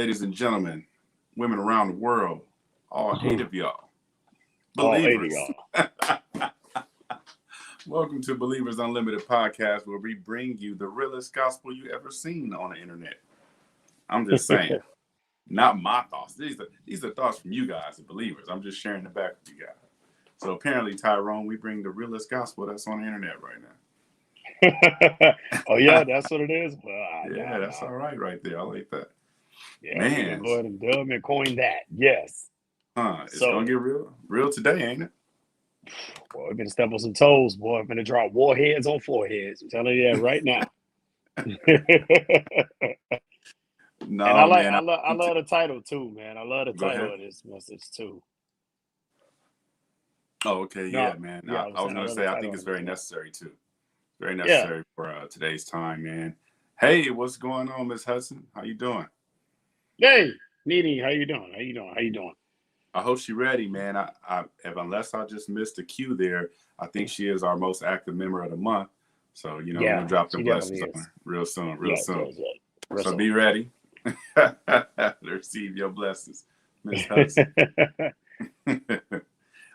ladies and gentlemen, women around the world, all 8 of y'all, All 8 of believers. y'all. Welcome to Believers Unlimited podcast, where we bring you the realest gospel you ever seen on the internet. I'm just saying, not my thoughts. These are thoughts from you guys, the believers. I'm just sharing the back with you guys. So apparently, Tyrone, we bring the realest gospel that's on the internet right now. Oh yeah, that's what it is. Well, Yeah, that's all right there. I like that. Yeah, Man. we can go ahead and dub and coin that. Yes. It's gonna get real today, ain't it? Boy, we're gonna step on some toes, boy. I'm gonna drop warheads on foreheads. I'm telling you that right now. No, and I man. love the title too, man. I love the Go title ahead. of this message too. Oh, okay, No, yeah, man. yeah, I was gonna say I think it's very necessary too. Very Yeah. necessary for today's time, man. Hey, what's going on, Miss Hudson? How you doing? Hey, Nene, how you doing? How you doing? I hope she's ready, man. Unless I just missed a cue there, I think she is our most active member of the month. So, we're gonna drop them blessings on her real soon. Yes. So be ready to receive your blessings, Miss Hudson.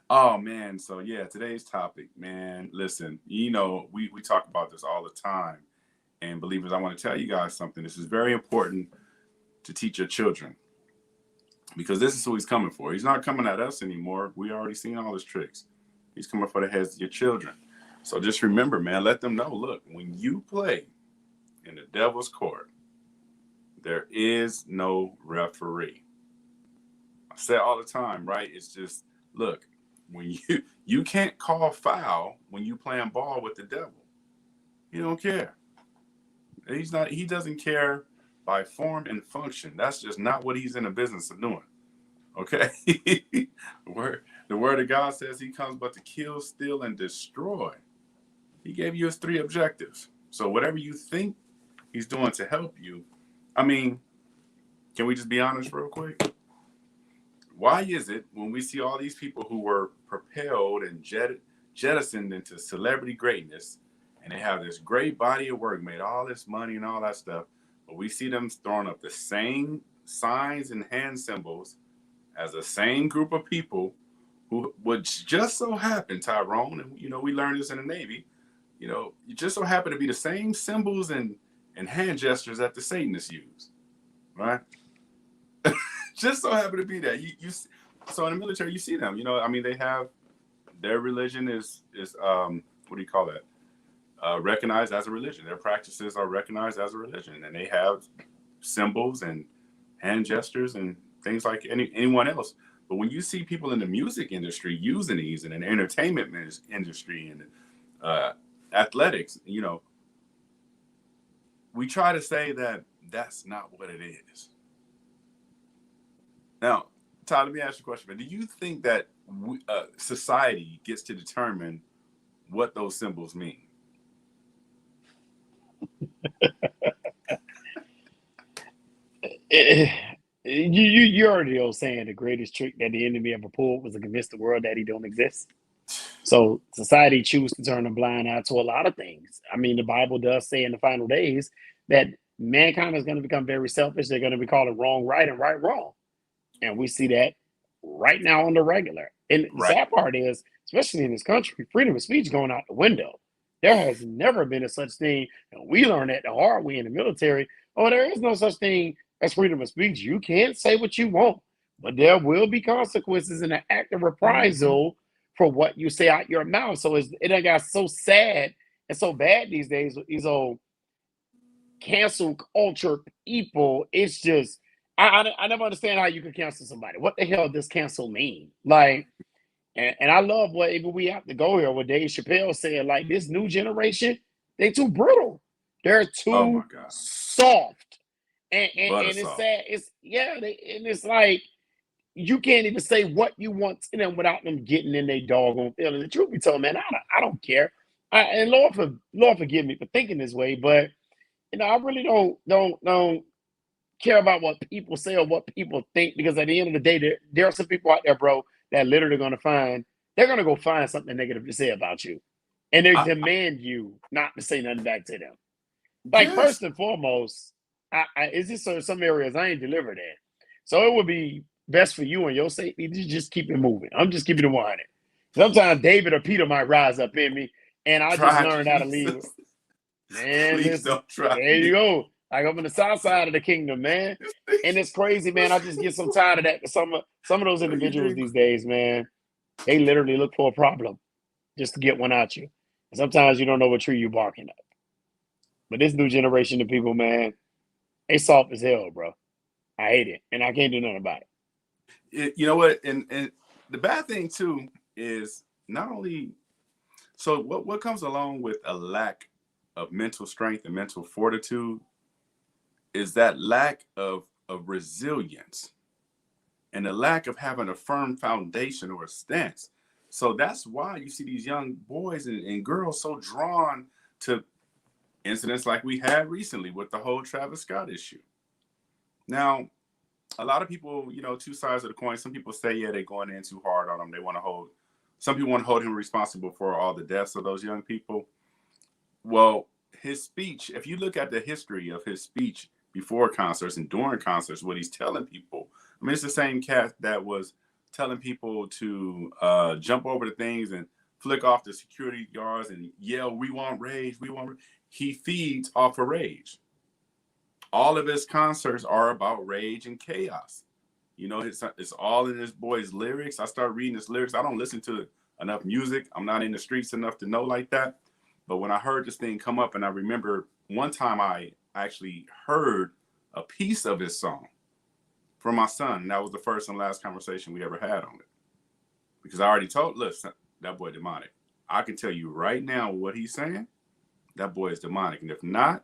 Oh man, so yeah, today's topic, man. Listen, we talk about this all the time. And believers, I want to tell you guys something. This is very important to teach your children. Because this is who he's coming for. He's not coming at us anymore. We already seen all his tricks. He's coming for the heads of your children. So just remember, man, let them know, look, when you play in the devil's court, there is no referee. I say all the time, right? It's just, look, when you can't call foul when you playing ball with the devil. He don't care. He doesn't care by form and function. That's just not what he's in the business of doing. Okay? The word of God says he comes but to kill, steal, and destroy. He gave you his 3 objectives. So whatever you think he's doing to help you, can we just be honest real quick? Why is it when we see all these people who were propelled and jettisoned into celebrity greatness, and they have this great body of work, made all this money and all that stuff, but we see them throwing up the same signs and hand symbols as the same group of people who would just so happen, Tyrone, and we learned this in the Navy, you just so happen to be the same symbols and hand gestures that the Satanists use, right? Just so happen to be that. So in the military, you see them. They have their religion is what do you call that? Recognized as a religion. Their practices are recognized as a religion, and they have symbols and hand gestures and things like anyone else. But when you see people in the music industry using these, and in the entertainment industry and athletics, we try to say that that's not what it is. Now, Todd, let me ask you a question, man. Do you think that society gets to determine what those symbols mean? You already know saying the greatest trick that the enemy ever pulled was to convince the world that he don't exist. So society chooses to turn a blind eye to a lot of things. The Bible does say in the final days that mankind is going to become very selfish. They're going to be calling wrong right and right wrong. And we see that right now on the regular. And the sad part is, especially in this country, freedom of speech going out the window. There has never been a such thing. And we learned that the hard way in the military. Oh, there is no such thing as freedom of speech. You can't say what you want, but there will be consequences and an act of reprisal for what you say out your mouth. So it done got so sad and so bad these days with these old cancel culture people. It's just, I never understand how you can cancel somebody. What the hell does cancel mean? Like, and I love what even we have to go here. What Dave Chappelle said, like this new generation, they too brittle. They're too soft. And it's sad. It's like you can't even say what you want to them without them getting in their doggone feelings. The truth be told, man, I don't care. And Lord forgive me for thinking this way, but I really don't care about what people say or what people think, because at the end of the day, there are some people out there, bro, that literally going to go find something negative to say about you, and they demand you not to say nothing back to them. Like, first and foremost, It's just some areas I ain't delivered in. So it would be best for you and your safety to just keep it moving. I'm just keeping it 100. Sometimes David or Peter might rise up in me, and I just Try learned how to leave. Jesus. Man, Please listen, don't try there you me. go. Like I'm on the south side of the kingdom, man. And it's crazy, man. I just get so tired of that. Some of those What you individuals think? these days, man, they literally look for a problem just to get one out you. And sometimes you don't know what tree you're barking up. But this new generation of people, man, they soft as hell, bro. I hate it, and I can't do nothing about it. You know what? And the bad thing too is not only so what comes along with a lack of mental strength and mental fortitude is that lack of resilience and the lack of having a firm foundation or a stance. So that's why you see these young boys and girls so drawn to incidents like we had recently with the whole Travis Scott issue. Now, a lot of people, two sides of the coin. Some people say, yeah, they're going in too hard on him. They want to hold, some people want to hold him responsible for all the deaths of those young people. Well, his speech, if you look at the history of his speech before concerts and during concerts, what he's telling people, I mean, it's the same cat that was telling people to jump over the things and flick off the security guards and yell, "We want rage, we want rage." He feeds off of rage. All of his concerts are about rage and chaos. It's all in this boy's lyrics. I start reading his lyrics. I don't listen to enough music. I'm not in the streets enough to know like that. But when I heard this thing come up, and I remember one time I actually heard a piece of his song from my son, and that was the first and last conversation we ever had on it. Because I already told, listen, that boy demonic. I can tell you right now what he's saying. That boy is demonic. And if not,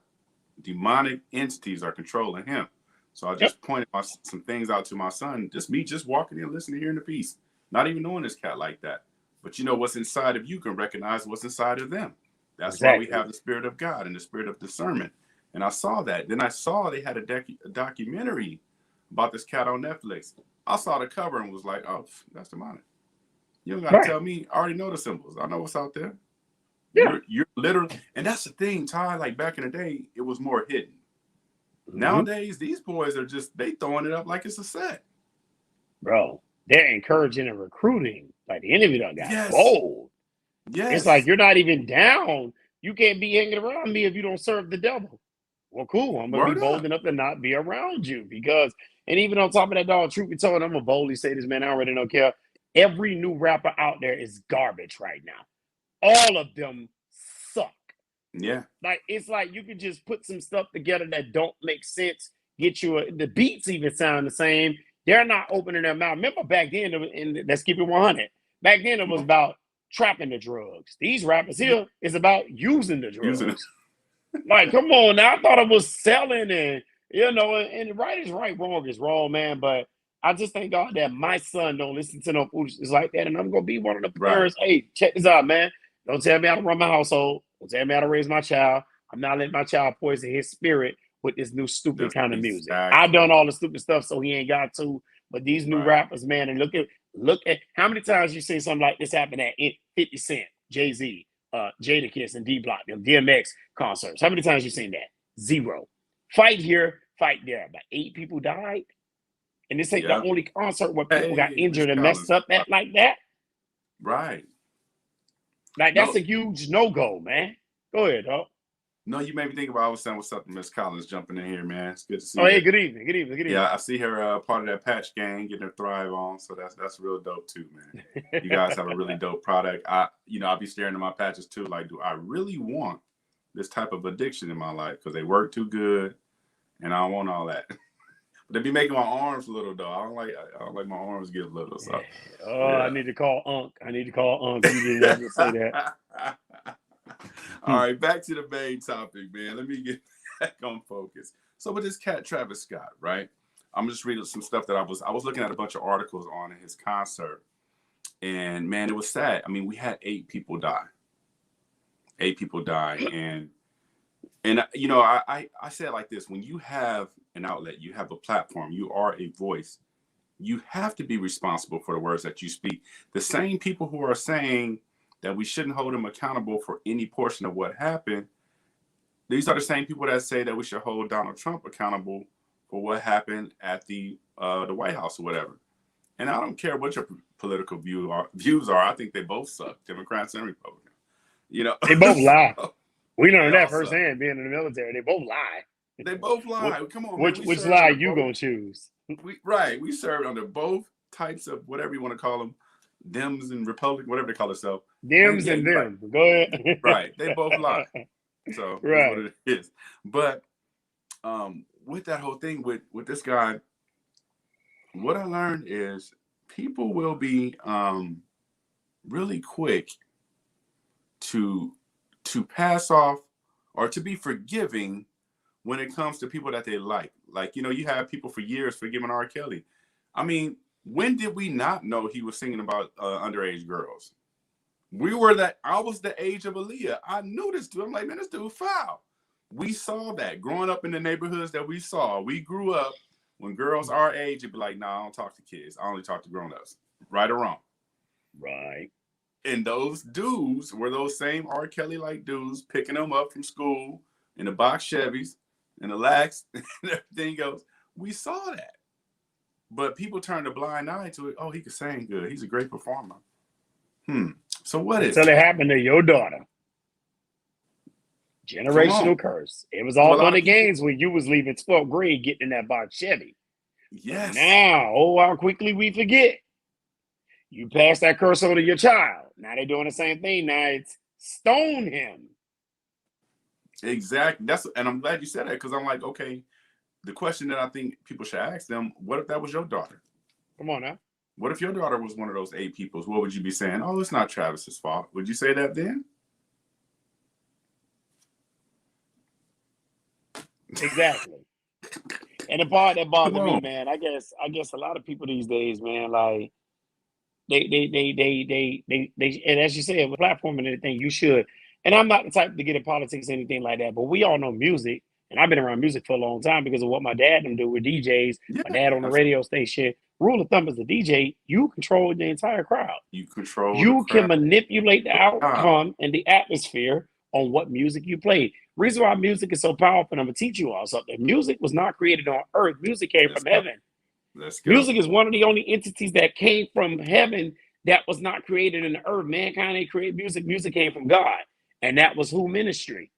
demonic entities are controlling him. So I just pointed some things out to my son. Just me just walking in, listening, hearing the piece. Not even knowing this cat like that. But what's inside of you can recognize what's inside of them. That's Exactly. why we have the Spirit of God and the Spirit of discernment. And I saw that. Then I saw they had a documentary about this cat on Netflix. I saw the cover and was like, oh, that's demonic. You don't got to tell me. I already know the symbols. I know what's out there. Yeah. You're literally, and that's the thing, Ty, like back in the day, it was more hidden. Nowadays, these boys are they throwing it up like it's a set. Bro, they're encouraging and recruiting. Like the enemy done got bold. Yes. It's like you're not even down. You can't be hanging around me if you don't serve the devil. Well, cool. I'm gonna be bold enough to not be around you because, and even on top of that, dog, truth be told, I'm gonna boldly say this, man. I already don't care. Every new rapper out there is garbage right now. All of them suck. Yeah. Like it's like you can just put some stuff together that don't make sense. Get you the beats even sound the same. They're not opening their mouth. Remember back then, and let's keep it 100. Back then it was about trapping the drugs. These rappers here is about using the drugs. Like, come on now. I thought it was selling and and right is right, wrong is wrong, man. But I just thank God that my son don't listen to no foolishness like that. And I'm gonna be one of the parents. Hey, check this out, man. Don't tell me how to run my household. Don't tell me how to raise my child. I'm not letting my child poison his spirit with this new stupid kind of music. I've done all the stupid stuff, so he ain't got to. But these new rappers, man, and look at how many times you seen something like this happen at 50 Cent, Jay-Z, Jadakiss, and D-Block, them DMX concerts. How many times you seen that? Zero. Fight here, fight there. But 8 people died. And this ain't the only concert where people got injured and messed up at like that. Right. Like, that's a huge no-go, man. Go ahead, dog. No, you made me think about, I was saying what's up to Miss Collins jumping in here, man. It's good to see you. Oh, hey, good evening. Good evening. Good evening. Yeah, I see her part of that Patch gang, getting her Thrive on. So that's real dope too, man. You guys have a really dope product. I'll be staring at my patches too. Like, do I really want this type of addiction in my life? Because they work too good and I don't want all that. But they be making my arms little though. I don't like my arms get little. So I need to call Unc. You didn't have to say that. All right, back to the main topic, man. Let me get back on focus. So with this cat Travis Scott, right? I'm just reading some stuff that I was looking at a bunch of articles on in his concert, and man, it was sad. I mean, we had 8 people die. 8 people die, and I say it like this: when you have an outlet, you have a platform, you are a voice. You have to be responsible for the words that you speak. The same people who are saying that we shouldn't hold him accountable for any portion of what happened, these are the same people that say that we should hold Donald Trump accountable for what happened at the White House or whatever. And I don't care what your political views are. I think they both suck, Democrats and Republicans. You know, They both lie. We learned They that all suck. firsthand being in the military. They both lie. They both lie. Come on, Which man. We served lie under you both. gonna choose? We served under both types of whatever you want to call them, Dems and Republicans, whatever they call themselves. Dems and yeah, them. Go ahead. Right. They both lie. So Right. that's what it is. But with that whole thing with this guy, what I learned is people will be really quick to pass off or to be forgiving when it comes to people that they like. Like, you know, you have people for years forgiving R. Kelly. I mean, when did we not know he was singing about underage girls? I was the age of Aaliyah. I knew this dude. I'm like, man, this dude foul. We saw that growing up in the neighborhoods that we saw. We grew up when girls our age would be like, nah, I don't talk to kids. I only talk to grown-ups. Right or wrong? Right. And those dudes were those same R. Kelly-like dudes picking them up from school in the box Chevys and the Lax and everything else. We saw that. But people turned a blind eye to it. Oh, he could sing good. He's a great performer. So what is Until it happened to your daughter. Generational curse. It was all fun and games when you was leaving 12th grade getting in that box Chevy. Yes. Now, how quickly we forget. You pass that curse on to your child. Now they're doing the same thing. Now it's stone him. Exactly. And I'm glad you said that, because I'm like, okay, the question that I think people should ask them, what if that was your daughter? Come on now. What if your daughter was one of those 8 peoples? What would you be saying? Oh, it's not Travis's fault. Would you say that then? Exactly. And the part that bothered me, man, I guess a lot of people these days, man, like they and as you said, with platform and everything, you should. And I'm not the type to get in politics or anything like that, but we all know music. And I've been around music for a long time because of what my dad and them do with DJs. Yeah, my dad on the radio station. Rule of thumb is a DJ, you control the entire crowd. You control. You can manipulate the outcome and the atmosphere on what music you play. Reason why music is so powerful, and I'm gonna teach you all something. Music was not created on earth. Music came from heaven. Music is one of the only entities that came from heaven that was not created in the earth. Mankind ain't created music. Music came from God, and that was who ministry.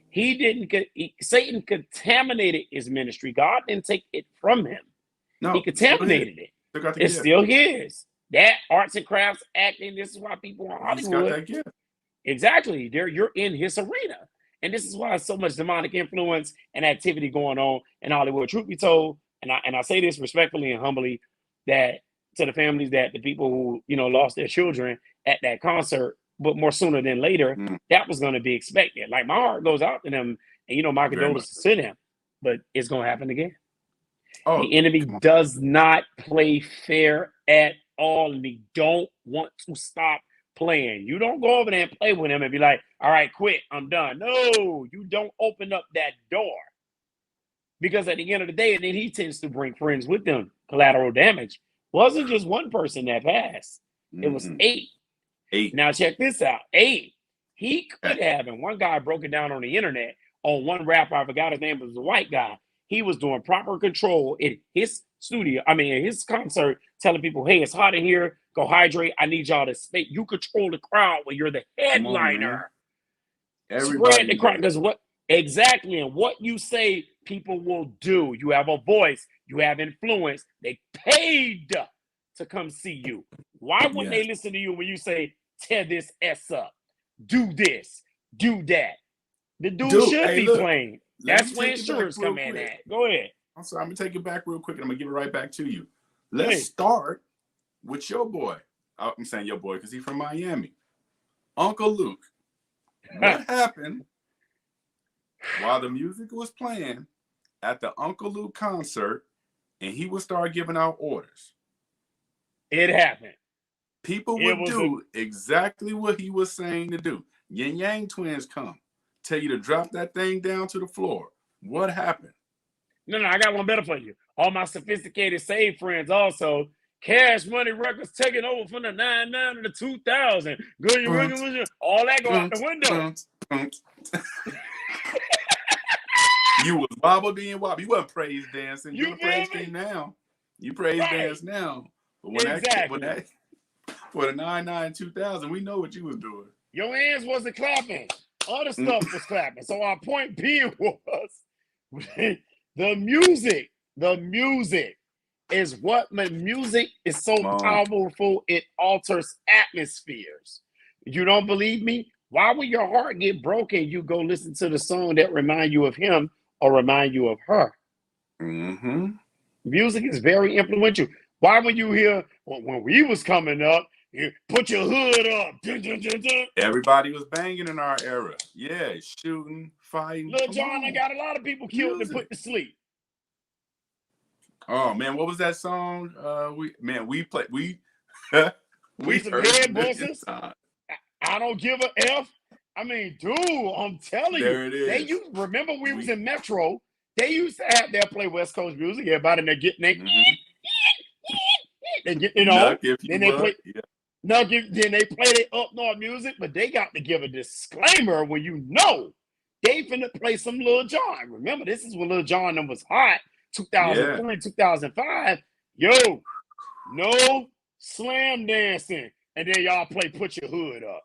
He didn't get. Satan contaminated his ministry. God didn't take it from him. No, he contaminated it. It's still his. That arts and crafts, acting. This is why people in Hollywood. Got that gift. Exactly. You're in his arena. And this is why so much demonic influence and activity going on in Hollywood. Truth be told, and I say this respectfully and humbly, that to the families, that the people who, you know, lost their children at that concert, but more sooner than later, that was going to be expected. Like, my heart goes out to them, and, you know, my condolences to them, but it's going to happen again. Oh, the enemy does not play fair at all, and they don't want to stop playing. You don't go over there and play with him and be like, all right, quit, I'm done. No, you don't open up that door. Because at the end of the day, and then he tends to bring friends with them. Collateral damage. Wasn't just one person that passed. It was 8. 8. Now check this out. 8. He could have, and one guy broke it down on the internet on one rapper, I forgot his name, but it was a white guy. He was doing proper control in his studio, in his concert, telling people, hey, it's hot in here, go hydrate. I need y'all to stay. You control the crowd when you're the headliner. Spread the crowd. Because what exactly, and what you say, people will do. You have a voice, you have influence. They paid to come see you. Why wouldn't they listen to you when you say, tear this S up, do this, do that? The dude should be playing. That's where insurance come in at. Go ahead. I'm sorry, I'm going to take it back real quick, and I'm going to give it right back to you. Let's start with your boy. I'm saying your boy because he's from Miami. Uncle Luke. What happened while the music was playing at the Uncle Luke concert, and he would start giving out orders? It happened. People would do exactly what he was saying to do. Yin Yang twins come. Tell you to drop that thing down to the floor. What happened? No, I got one better for you. All my sophisticated save friends also. Cash Money Records taking over from the 99 to the 2000. Good, all that go out the window. You was wobble being wobble. You wasn't praise dancing. You You're the feel praise me? thing now. You praise Right. dance now. But when Exactly. that for the 99 2000, we know what you was doing. Your hands wasn't clapping. Other stuff was clapping. So our point being was the music is what music is so powerful, it alters atmospheres. You don't believe me? Why would your heart get broken? You go listen to the song that remind you of him or remind you of her. Mm-hmm. Music is very influential. Why when you hear when we was coming up, you put your hood up. Dun, dun, dun, dun. Everybody was banging in our era. Yeah, shooting, fighting. Lil Jon, I got a lot of people killed and put to sleep. Oh man, what was that song? We played we some head busters. I don't give a F. I mean, dude, I'm telling there you. It is. They used remember we was in Metro. They used to have their play West Coast music. Everybody they're getting they get then they play then they play their up north music, but they got to give a disclaimer when you know they finna play some Lil Jon. Remember, this is when Lil Jon was hot, 2003, 2005. Yo, no slam dancing. And then y'all play Put Your Hood Up.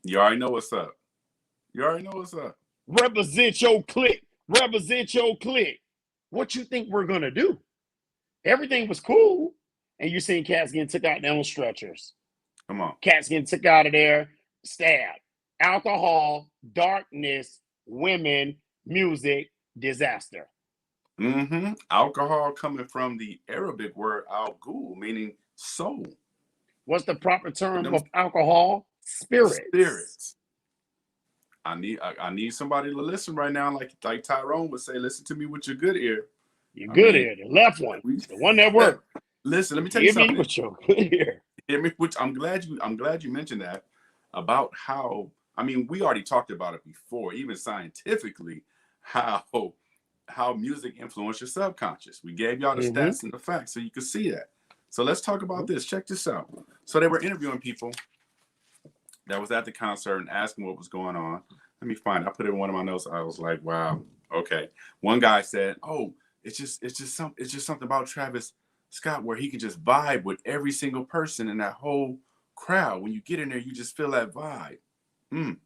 You already know what's up. Represent your clique. Represent your clique. What you think we're gonna do? Everything was cool. And you seen cats getting took out there on stretchers. Come on. Cats getting took out of there, stabbed. Alcohol, darkness, women, music, disaster. Mm-hmm. Alcohol coming from the Arabic word al-ghul, meaning soul. What's the proper term of alcohol? Spirits. I need somebody to listen right now, like Tyrone would say, listen to me with your good ear. Your good ear, the left one, the one that worked. Listen, let me tell you something. Hear me with your good ear. I'm glad you mentioned that about how, I mean, we already talked about it before, even scientifically, how music influences your subconscious. We gave y'all the stats and the facts so you can see that. So let's talk about this. Check this out. So they were interviewing people that was at the concert and asking what was going on. Let me find it. I put it in one of my notes. I was like, wow, okay. One guy said, oh, it's just something about Travis Scott where he could just vibe with every single person in that whole crowd. When you get in there, you just feel that vibe. It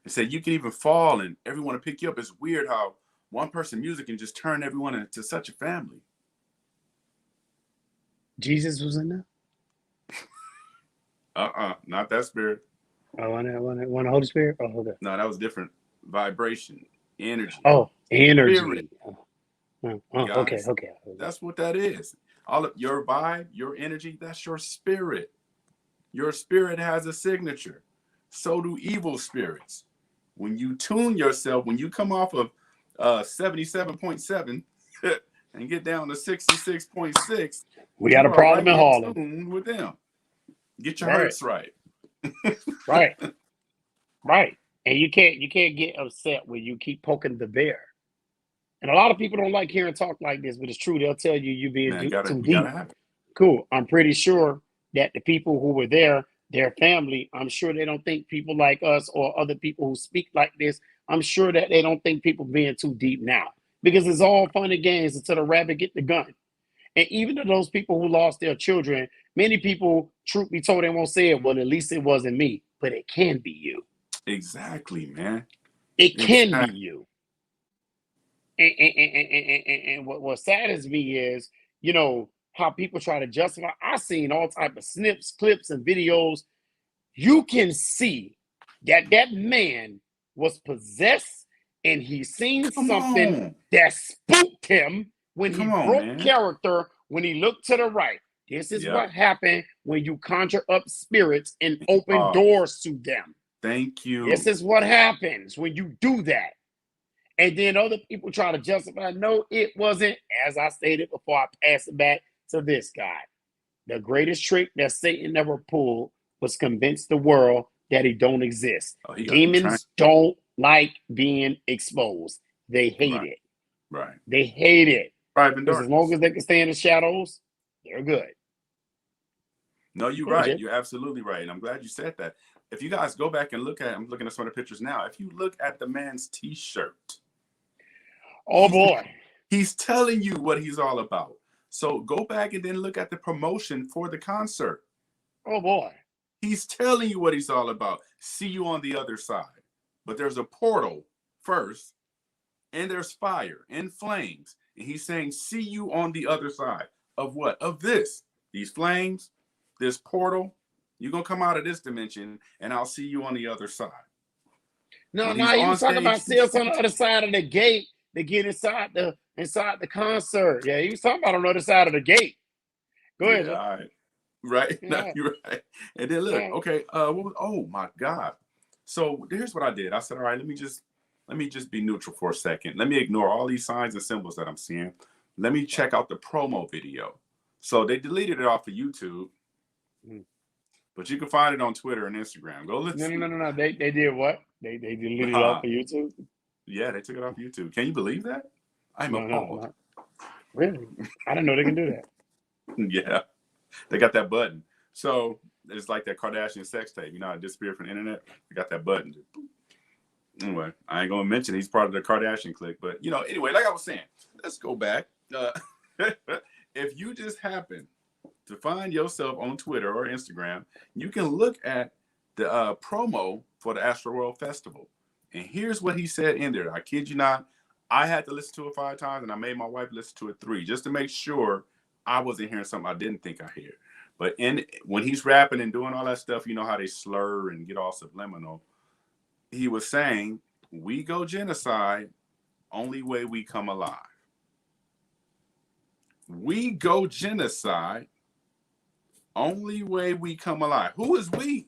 said you can even fall and everyone will pick you up. It's weird how one person music can just turn everyone into such a family. Jesus was in there? Not that spirit. Oh, one Holy Spirit? Oh, okay. No, that was different. Vibration, energy. Oh, energy. Spirit. Okay. That's what that is. All of your vibe, your energy, that's your spirit. Your spirit has a signature. So do evil spirits. When you tune yourself, when you come off of 77.7 and get down to 66.6, we got a problem in Harlem. Tune with them. Get your hertz right. Right. And you can't get upset when you keep poking the bear. And a lot of people don't like hearing talk like this, but it's true. They'll tell you being too deep. Cool. I'm pretty sure that the people who were there, their family, I'm sure they don't think people like us or other people who speak like this, I'm sure that they don't think people being too deep now. Because it's all fun and games until the rabbit get the gun. And even to those people who lost their children, many people, truth be told, they won't say it. Well, at least it wasn't me, but it can be you. Exactly, man. It can be you. And what saddens me is, you know, how people try to justify. I've seen all type of snips, clips, and videos. You can see that man was possessed and he seen something that spooked him when he broke character, when he looked to the right. This is what happened when you conjure up spirits and open doors to them. Thank you. This is what happens when you do that. And then other people try to justify, no, it wasn't. As I stated before, I pass it back to this guy. The greatest trick that Satan ever pulled was convince the world that he don't exist. Demons don't like being exposed. They hate it. Right. They hate it. Because as long as they can stay in the shadows, they're good. No, you're right. You're absolutely right. And I'm glad you said that. If you guys go back and look at, I'm looking at some of the pictures now. If you look at the man's t-shirt, Oh boy. He's telling you what he's all about. So go back and then look at the promotion for the concert. Oh boy. He's telling you what he's all about. See you on the other side. But there's a portal first, and there's fire and flames. And he's saying, see you on the other side of what? Of this. These flames, this portal. You're going to come out of this dimension, and I'll see you on the other side. No, When no, he's he on was talking about stage, see us on the other side of the gate to get inside the concert. Yeah, he was talking about on the other side of the gate. Go ahead. Yeah, all right. Right? No, Yeah. you're right. And then look, Yeah. okay, oh my God. So here's what I did. I said, all right, let me just be neutral for a second. Let me ignore all these signs and symbols that I'm seeing. Let me check out the promo video. So they deleted it off of YouTube, but you can find it on Twitter and Instagram. Go listen. No. They did what? They deleted it off of YouTube? Yeah, they took it off YouTube. Can you believe that? I'm appalled. No. Really? I didn't know they can do that. Yeah, they got that button. So it's like that Kardashian sex tape. You know, it disappeared from the internet. They got that button. Anyway, I ain't gonna mention he's part of the Kardashian clique, but you know, anyway, like I was saying, let's go back. If you just happen to find yourself on Twitter or Instagram, you can look at the promo for the Astroworld Festival. And here's what he said in there. I kid you not. I had to listen to it 5 times, and I made my wife listen to it 3 just to make sure I wasn't hearing something I didn't think I heard. But when he's rapping and doing all that stuff, you know how they slur and get all subliminal. He was saying, we go genocide, only way we come alive. We go genocide, only way we come alive. Who is we?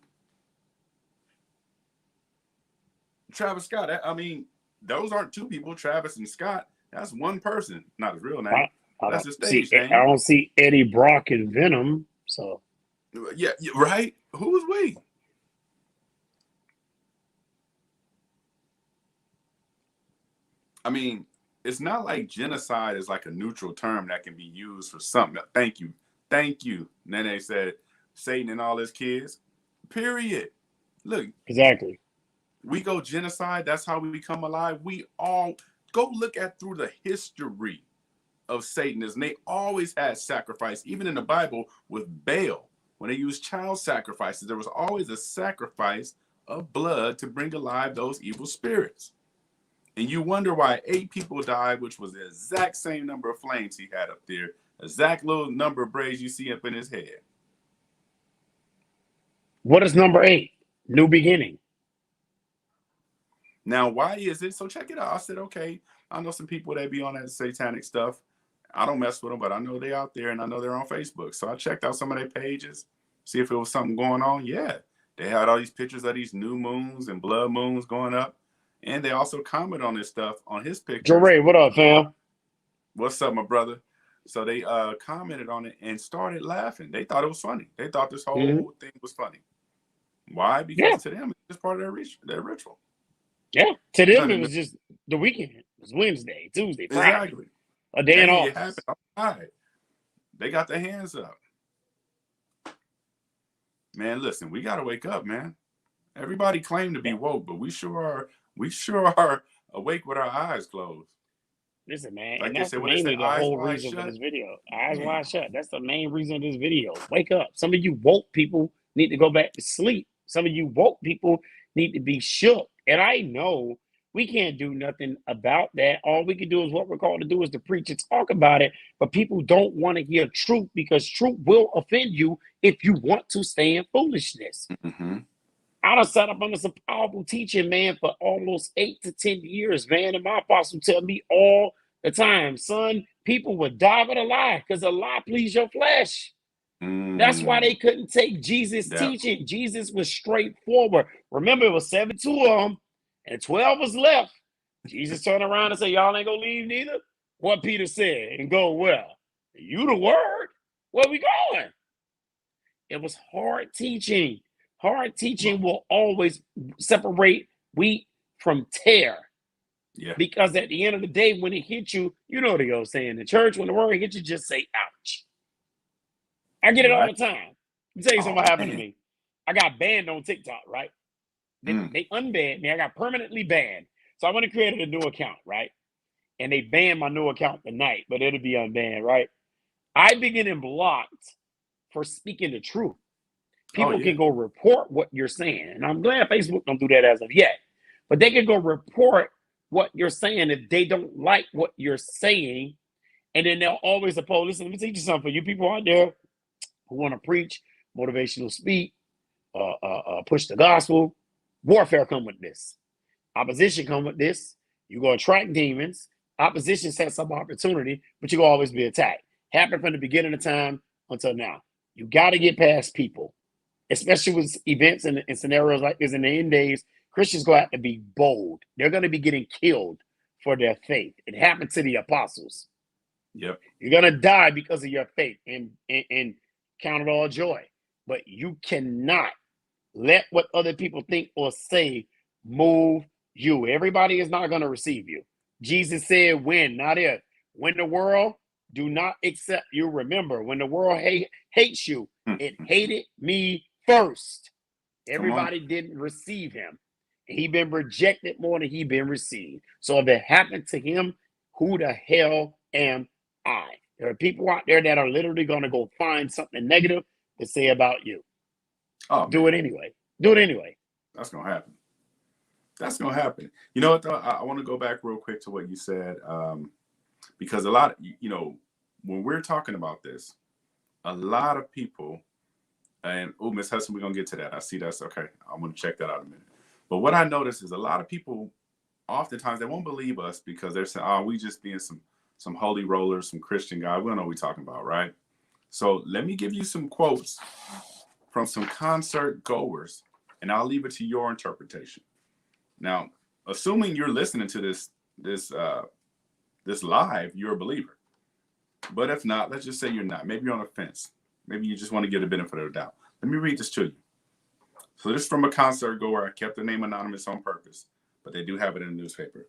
Travis Scott. I mean, those aren't 2 people, Travis and Scott. That's one person, not his real name. That's his stage name. I don't see Eddie Brock and Venom, so. Yeah, right? Who is we? I mean, it's not like genocide is like a neutral term that can be used for something. Thank you. Nene said Satan and all his kids. Period. Look. Exactly. We go genocide. That's how we come alive. We all go look at through the history of Satanism. They always had sacrifice, even in the Bible with Baal. When they used child sacrifices, there was always a sacrifice of blood to bring alive those evil spirits. And you wonder why 8 people died, which was the exact same number of flames he had up there, exact little number of braids you see up in his head. What is number 8? New beginning. Now, why is it? So check it out. I said, okay, I know some people that be on that satanic stuff. I don't mess with them, but I know they're out there and I know they're on Facebook. So I checked out some of their pages, see if it was something going on. Yeah, they had all these pictures of these new moons and blood moons going up. And they also comment on this stuff on his pictures. Jeray, what up, fam? What's up, my brother? So they commented on it and started laughing. They thought it was funny. They thought this whole thing was funny. Why? Because to them, it's just part of their ritual. Yeah, to them, it was just the weekend. It was Wednesday, Tuesday, Friday. Exactly. A day and all right. They got their hands up. Man, listen, we got to wake up, man. Everybody claim to be woke, but we sure are awake with our eyes closed. Listen, man, Like and that's mainly the whole reason for this video. Eyes wide shut. That's the main reason of this video. Wake up. Some of you woke people need to go back to sleep. Some of you woke people need to be shook. And I know we can't do nothing about that. All we can do is what we're called to do is to preach and talk about it. But people don't want to hear truth because truth will offend you if you want to stay in foolishness. Mm-hmm. I done sat up under some powerful teaching, man, for almost 8 to 10 years, man. And my apostle tell me all the time, son, people would die with a lie because a lie please your flesh. That's why they couldn't take Jesus' teaching. Jesus was straightforward. Remember, it was 72 of them and 12 was left. Jesus turned around and said, y'all ain't gonna leave neither? What Peter said, and go, well, you the word. Where we going? It was hard teaching. Hard teaching will always separate wheat from tare. Yeah. Because at the end of the day, when it hits you, you know what they go say in the church, when the word hits you, just say, ouch. I get it all the time. Let me tell you something what happened to me. I got banned on TikTok, right? They unbanned me. I got permanently banned. So I went and created a new account, right? and they banned my new account tonight, but it'll be unbanned, right? I've been getting blocked for speaking the truth. Oh, People yeah. can go report what you're saying, and I'm glad Facebook don't do that as of yet. But they can go report what you're saying if they don't like what you're saying, and then they'll always oppose. Listen, let me teach you something for you people out there who want to preach, motivational speak, push the gospel. Warfare come with this. Opposition come with this. You go attract demons. Opposition sets up opportunity, but you will always be attacked. Happened from the beginning of time until now. You got to get past people, especially with events and scenarios like this in the end days. Christians go out to be bold. They're going to be getting killed for their faith. It happened to the apostles. Yep. You're going to die because of your faith, and count it all joy. But you cannot let what other people think or say move you. Everybody is not going to receive you. Jesus said when, not if. When the world do not accept you, remember, when the world hates you, it hated me first. Everybody didn't receive him. He been rejected more than he been received. So if it happened to him, who the hell am I? There are people out there that are literally going to go find something negative to say about you. Oh, do man. it anyway. Do it anyway. That's going to happen. That's going to happen. You know what, though? I want to go back real quick to what you said, because a lot of, when we're talking about this, a lot of people, and Miss Hudson, we're going to get to that. I see that's okay. I'm going to check that out in a minute. But what I notice is a lot of people, oftentimes, they won't believe us because they're saying, oh, we just being some holy rollers, some Christian guy. We don't know what we're talking about, right? So let me give you some quotes from some concert goers, and I'll leave it to your interpretation. Now, assuming you're listening to this live, you're a believer. But if not, let's just say you're not. Maybe you're on the fence. Maybe you just want to get a benefit of the doubt. Let me read this to you. So this is from a concert goer. I kept the name anonymous on purpose, but they do have it in the newspaper.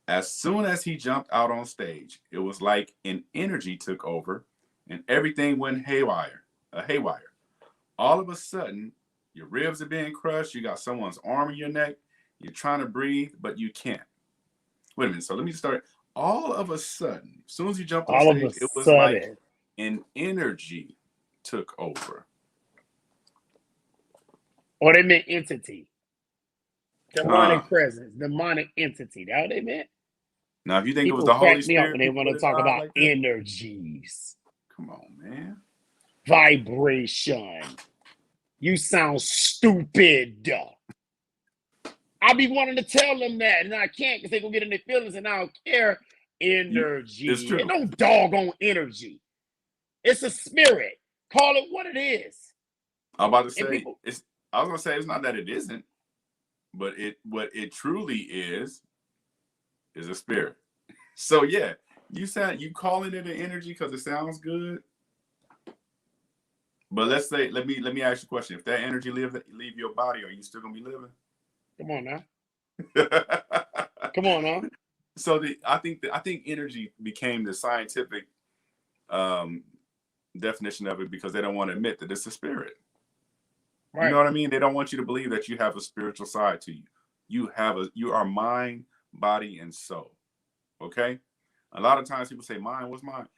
As soon as he jumped out on stage, it was like an energy took over and everything went haywire. All of a sudden, your ribs are being crushed. You got someone's arm in your neck. You're trying to breathe, but you can't. Wait a minute. So let me start. All of a sudden, as soon as you jumped on stage, it was like an energy took over. Or they meant entity. Demonic presence, demonic entity. That's what they meant. Now, if you think people it was the Holy Spirit, when they want to talk about like energies. Come on, man. Vibration. You sound stupid. I be wanting to tell them that, and I can't because they're going to get in their feelings, and I don't care. Energy. It's true. Ain't no doggone energy. It's a spirit. Call it what it is. I'm about to say, I was going to say it's not that it isn't, but what it truly is a spirit. So, yeah, you calling it an energy because it sounds good. But let's say, let me ask you a question. If that energy leave your body, are you still gonna be living? Come on now. Come on now. So I think energy became the scientific definition of it because they don't want to admit that it's a spirit. Right. You know what I mean? They don't want you to believe that you have a spiritual side to you. You are mind, body, and soul. Okay? A lot of times people say, mind, what's mind?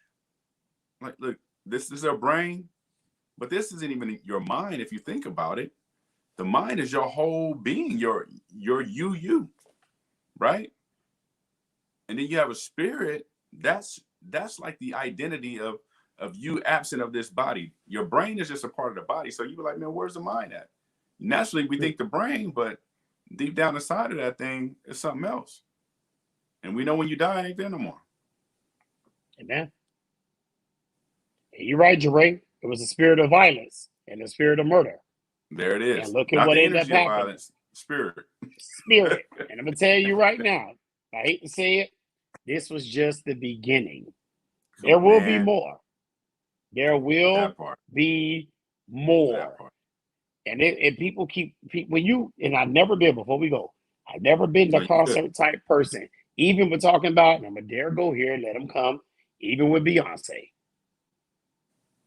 Like, look, this is our brain. But this isn't even your mind if you think about it. The mind is your whole being, your you, right? And then you have a spirit. That's like the identity of you absent of this body. Your brain is just a part of the body. So you be like, man, where's the mind at? Naturally, we think the brain, but deep down inside of that thing is something else. And we know when you die, it ain't there no more. Amen. You're right, Jeray. It was the spirit of violence and the spirit of murder. There it is. And look at what ended up happening. Violence, spirit. And I'm going to tell you right now, I hate to say it, this was just the beginning. There will be more. There will be more. And people when you, and I've never been, before we go, I've never been the concert type person. Even we're talking about, and I'm going to dare go here and let them come, even with Beyonce.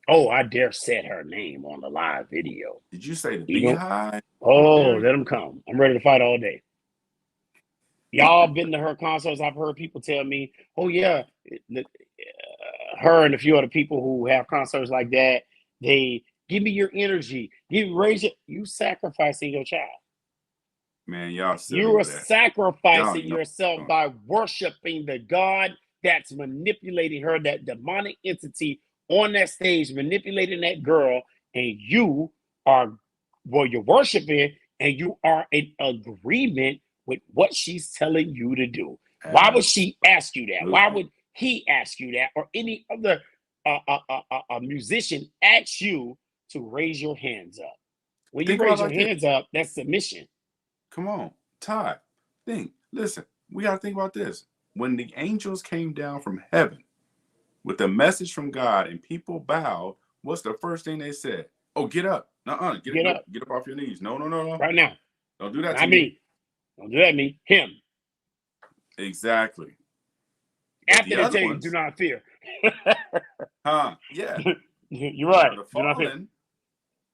Oh, I dare said her name on the live video. Did you say the Beehive? Oh, let them come. I'm ready to fight all day. Y'all been to her concerts. I've heard people tell me, "Oh yeah, her and a few other people who have concerts like that. They give me your energy. Raise it. You sacrificing your child. Man, y'all silly You are with that. Y'all sacrificing know. yourself by worshiping the God that's manipulating her, that demonic entity on that stage, manipulating that girl, and you are, well, you're worshiping and you are in agreement with what she's telling you to do. Why would she ask you that? Why would he ask you that? Or any other musician ask you to raise your hands up? When you Think about raise it your like this. hands up, that's submission. Come on, Todd. Listen, we got to think about this. When the angels came down from heaven with a message from God and people bowed, what's the first thing they said? Oh, get up. Get up Get up off your knees. No. right now. Don't do that Not to me. Don't do that to me. Him. Exactly. But After the they other tell you, ones, do not fear. yeah. You're right. The Do not fear. fallen,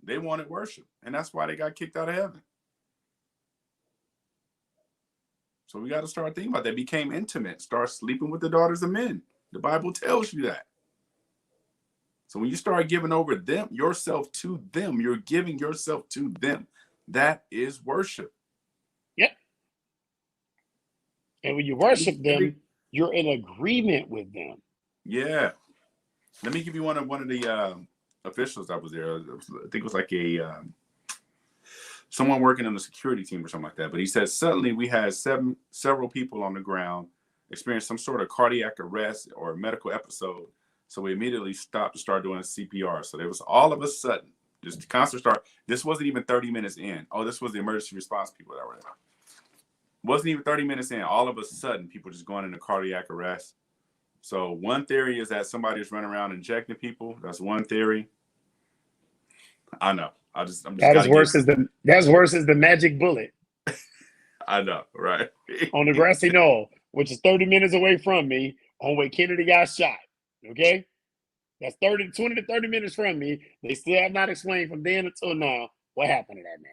they wanted worship. And that's why they got kicked out of heaven. So we got to start thinking about that. They became intimate. Start sleeping with the daughters of men. The Bible tells you that. So when you start giving over them, yourself to them, you're giving yourself to them. That is worship. Yep. And when you worship them, you're in agreement with them. Yeah. Let me give you one of the officials that was there. I think it was like someone working on the security team or something like that. But he said suddenly we had several people on the ground experience some sort of cardiac arrest or medical episode. So we immediately stopped to start doing CPR. So there was all of a sudden, just the concert start. This wasn't even 30 minutes in. Oh, this was the emergency response people that were there. Wasn't even 30 minutes in. All of a sudden, people just going into cardiac arrest. So one theory is that somebody's running around injecting people. That's one theory. I know. That's worse as the magic bullet. I know, right? On the grassy knoll, which is 30 minutes away from me, on where Kennedy got shot. Okay? That's 20 to 30 minutes from me. They still have not explained from then until now what happened to that man.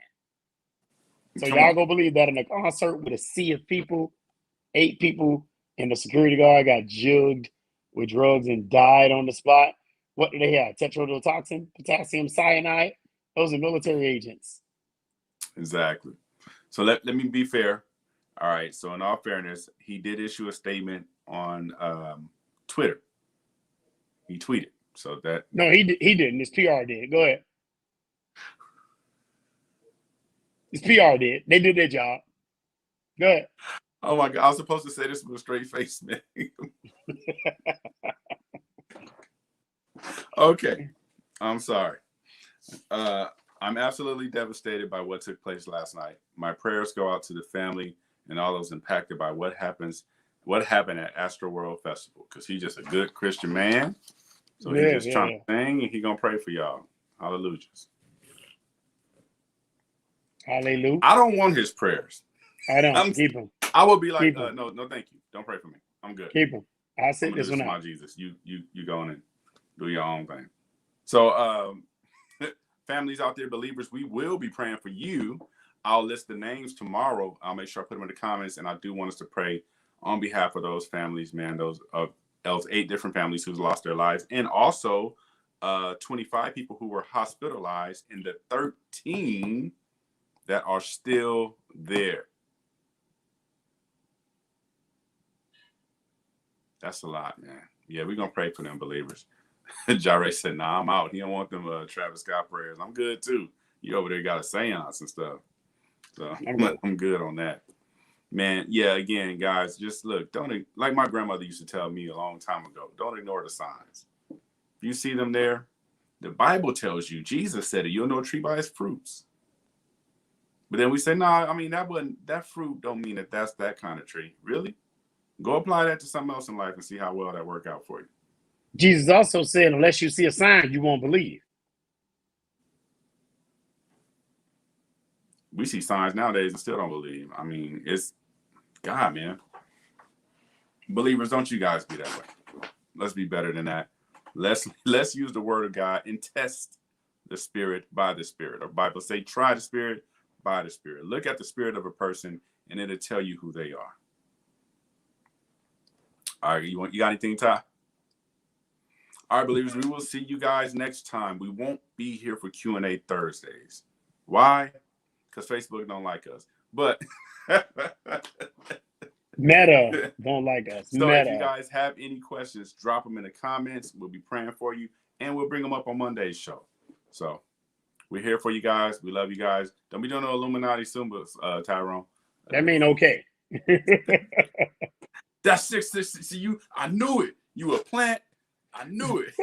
So y'all gonna believe that in a concert with a sea of people, 8 people, and the security guard got jugged with drugs and died on the spot. What do they have? Tetrodotoxin, potassium cyanide. Those are military agents. Exactly. So let me be fair. All right. So in all fairness, he did issue a statement on Twitter. He tweeted. So that no, he didn't. His PR did. Go ahead. His PR did. They did their job. Go ahead. Oh my God! I was supposed to say this with a straight face, man. Okay, I'm sorry. I'm absolutely devastated by what took place last night. My prayers go out to the family and all those impacted by what happened at Astroworld Festival, because he's just a good Christian man. So he's just trying to sing, and he's gonna pray for y'all. Hallelujah. Hallelujah. I don't want his prayers. I don't. Keep him. I will be like, no, thank you. Don't pray for me. I'm good. Keep him. I said this one out. My Jesus, you go and do your own thing. So, families out there, believers, we will be praying for you. I'll list the names tomorrow. I'll make sure I put them in the comments, and I do want us to pray on behalf of those families, man. Those 8 different families who's lost their lives, and also 25 people who were hospitalized, and the 13 that are still there. That's a lot, man. Yeah, we're going to pray for them, believers. Jare said, nah, I'm out. He don't want them Travis Scott prayers. I'm good, too. You over there got a seance and stuff. So I'm good on that. Man, yeah, again, guys, just look. Like my grandmother used to tell me a long time ago, don't ignore the signs. If you see them there, the Bible tells you, Jesus said it, you'll know a tree by its fruits. But then we say, no, I mean, that fruit don't mean that's that kind of tree. Really? Go apply that to something else in life and see how well that work out for you. Jesus also said, unless you see a sign, you won't believe. We see signs nowadays and still don't believe. I mean, it's God, man. Believers, don't you guys be that way. Let's be better than that. Let's use the word of God and test the spirit by the spirit. The Bible say, try the spirit by the spirit. Look at the spirit of a person and it'll tell you who they are. All right, you got anything, Ty? All right, believers, we will see you guys next time. We won't be here for Q&A Thursdays. Why? Because Facebook don't like us. But Meta don't like us. so if you Meta. guys have any questions, drop them in the comments. We'll be praying for you, and we'll bring them up on Monday's show. So we're here for you guys. We love you guys. Don't be doing no Illuminati symbols, Tyrone. That mean okay. That's 666. See you. I knew it. You a plant. I knew it.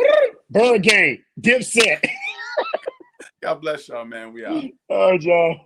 Bird game. Dipset. God bless y'all, man. We out. All right, y'all.